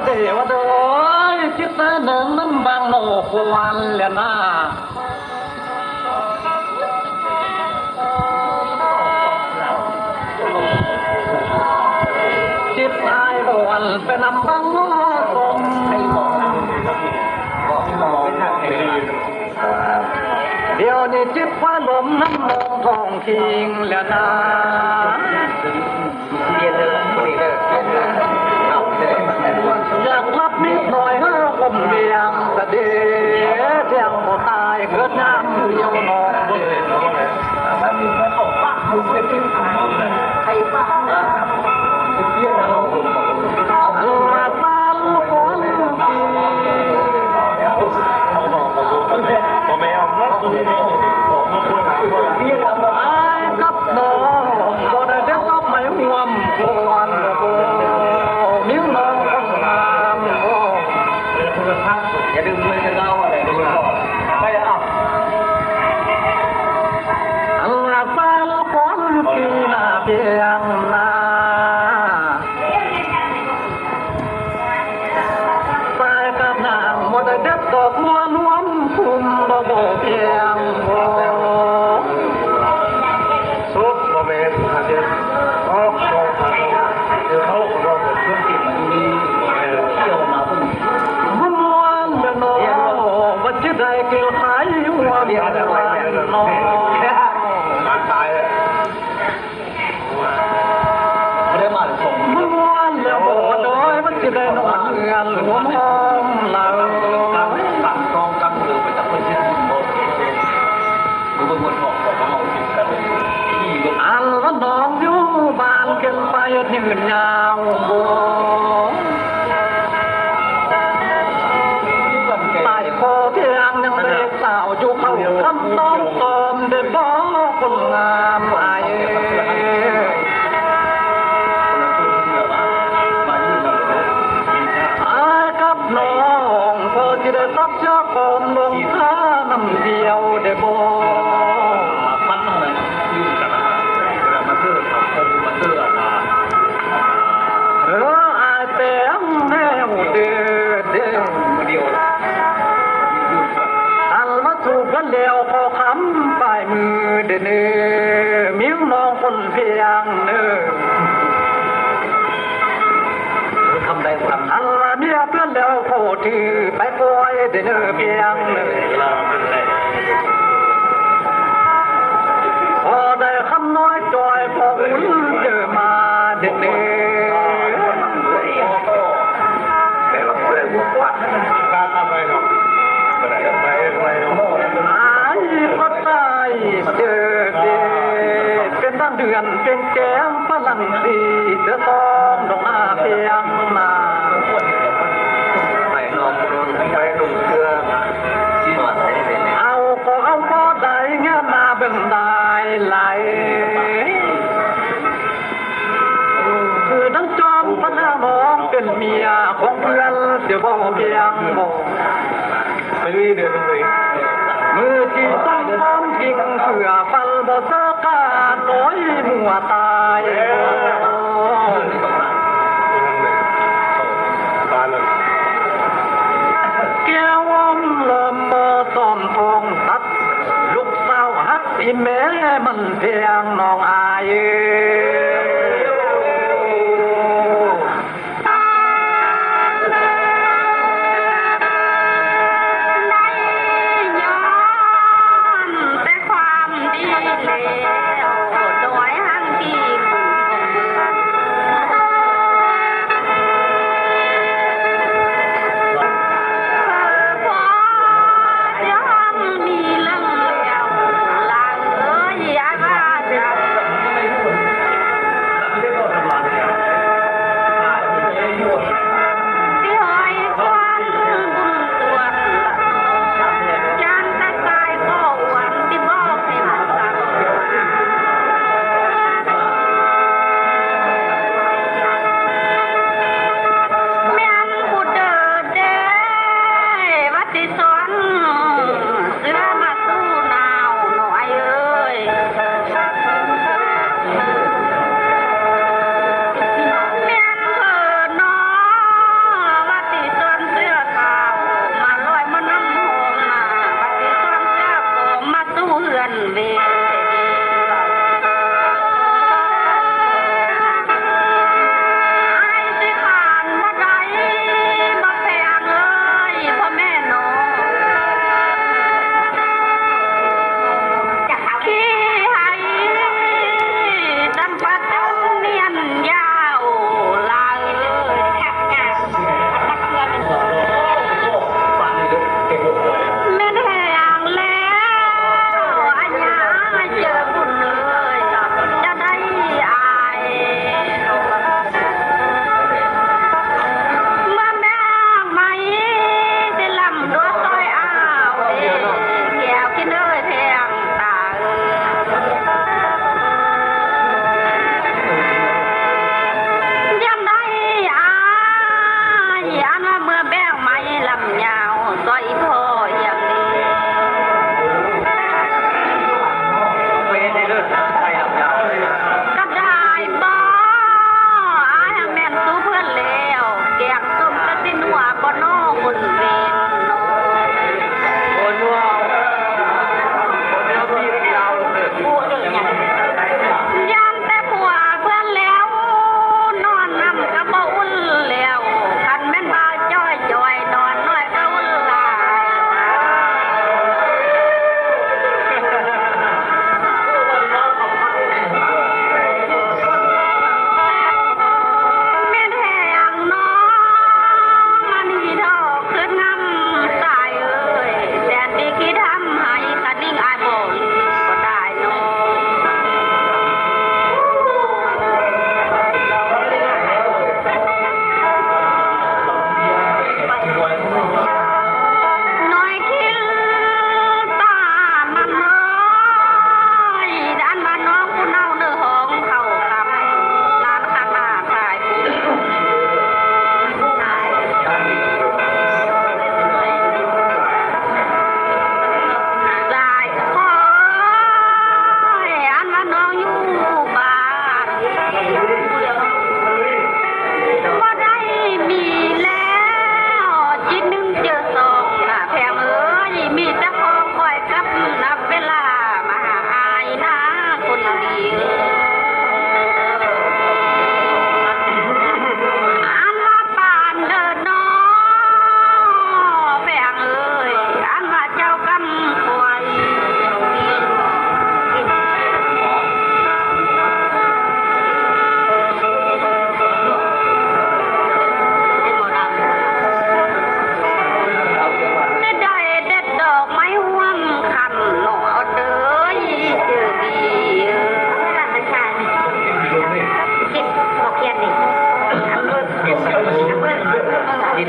เดี๋ยวเด้อจิตหนึ่งนั้นบางโนควันเลยนะจิตไอ้วันเป็นน้ำบังโนตมเดี๋ยวนี้จิตฟ้าลมน้ำมองทองคิงแล้วนะอยากรับนิดหน่อยให้ผมเบียงแต่เดี๋ยวเที่ยงหมดตายเกิดน้ำเดียวนอนใครบ้างเยี่ยมเรามาตาลูกคนผมไม่เอาเงินตัวนี้เยี่ยมไอ้กับน้องก็ได้เด็กก็ไม่ห่วงคนนิ้วน้องคนงามอย่าดึงมือกันเราอะไรดูก่อนไม่เอาอันละฟ้าลูกคนกีน่าเพียงนาไปกับนางหมดเด็กตกมัวน้วมคุมบ่โบเพียงสุดบ่เมตหาเด็กออกโซ่เดี๋ยวเขาเราเพิ่งกินมันมีเที่ยวมาเพิ่งมันวันเดินโน่วันจะได้เกี่ยวหายวันเดียววันโน่มันตายเลยไม่ได้มาส่งมันวันเดียวโดยมันจะได้นอนเงินหัวห้องเราตัดกองกันหรือไปจับคนที่หมดมือบนหอกของเรากินกันอันละน้องอยู่บ้านกันไปที่อื่นยาวโบใต้คอเพียงยังเด็กสาวอยู่เขาคำต้องตอมได้บอกคนงามไอ้กับน้องเธอจะได้ตัดเชือกกลมลงท่าน้ำเดียวได้บอกมันอะไรยืนกันนะมาเชื่อทำคงมาเชื่อมาไอ้เต้มแนวเดือดเดียวอันมาถูกกันเดียวพอคำปลายมือเดือดมิ้วน้องคนเพียงเนื้อทำได้ทำอันละเมียเพื่อนเดียวโคที่ไปปล่อยเดือดเพียงเนื้อพอได้คำน้อยจอยพออุ่นเจอมาเดือดแต่เราไม่ได้บุกวัดการทำอะไรหรอกไม่ไอ้ก็ตายเจอเป็นตั้งเดือนเป็นแก้มฝรั่งสีเดือดต้องดอกหน้าเพียงมาไม่ลองดูไม่ดูเชื่อเอาก็ได้เงี้ยมาเบิ่งได้ไหลคือทั้งจอมพระน้องเป็นเมียของเพื่อนเดี๋ยวบอกเพียงบอกไม่มีเดือนเลยมือจีต้องพร้อมยิงเผื่อฟันบ่เสกาน้อยมัวตายแก้วลมซ้อมทองตัดลูกสาวฮักอีแม่มันเพียงน้องอายโดยหันที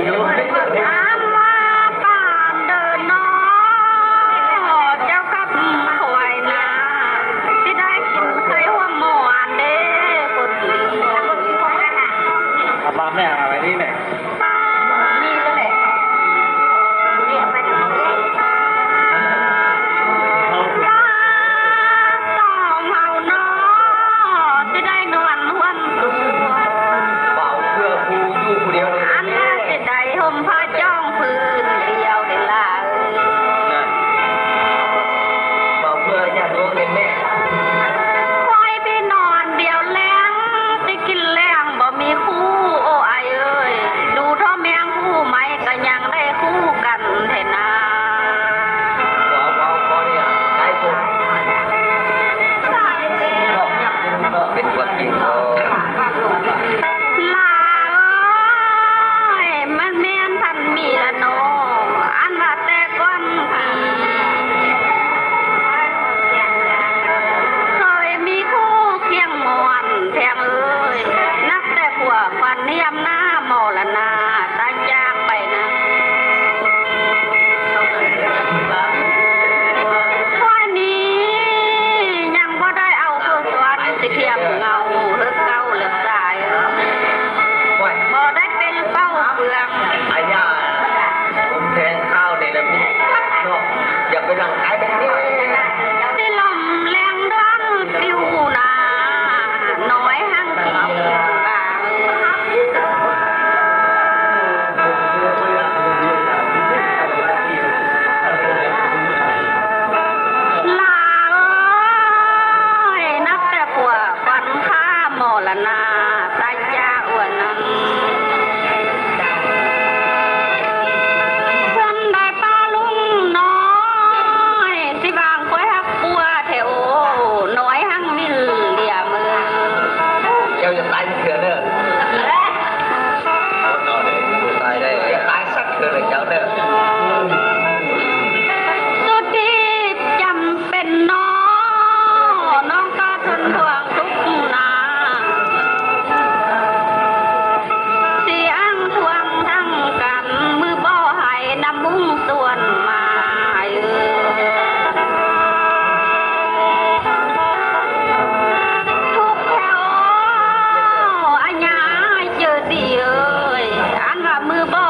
อยู่ อามาป่านเดินน้อเจ้ากับถวายนาที่ได้กินเคยหัวหมอนเด้คนดี เอามาแม่อะไรนี่แม่ นี่ก็แหละเรียกไปทางนี้ต้องเฮาน้อที่ได้นวลหวนตัว เบาเพื่อครูอยู่คนเดียวเลย อันน่าจะได้ห่มผ้าจ้องพื้นเดียวเดล่า เบาเพื่อญาติโยมเป็นแม่ คอยไปนอนเดียวแรงได้กินแรงบ่มีคู่โอ้ไอเอ้ยดูท่อแมงคู่ไหมก็ยังได้คู่กันเถอะนะ เบาพอเนี่ยได้ตัวนอกจากนี้ก็เป็นคนจริงก็ ลาเอ้ยมันแม่นทันมีละโนอันว่าแต่ก้อนผีเคยมีคู่เคียงมวนแทงเอ้ยนับแต่ขวบฟันเนียมหน้ามอละนาตายจากไปนะข้อยนี้ยังบ่ได้เอาผู้สวนสิเทียมเงาเลิกเก้าเลิกตาย ว่า บ่ได้เป็นเป้าเปลือก อาญาผมแทงข้าวในน้ำพริกเนาะอย่าไปนั่งขายแบบนี้ ที่ลมแรงดันติวนาน้อยหังกี่บางลาเอ้ยนับแต่ผัวฟันข้ามอละนาตายจากอ้วนนั้นเพิ่นได้ปลาลุงน้อยสิบางคอยหักปัวแถวน้อยหังมิลเลียมือ เจ้าจะตายเถื่อนเด้อตายได้อย่าตายสักเถื่อนเลยเจ้าเด้อ สุดที่จำเป็นน้องก็ทนห่วงทุกนาเสียงทวงทั้งกันมือบ่ให้น้ำมุ้งส่วนมาทุกแถวอันยาเจอดีเอ้ยอันว่ามือบ่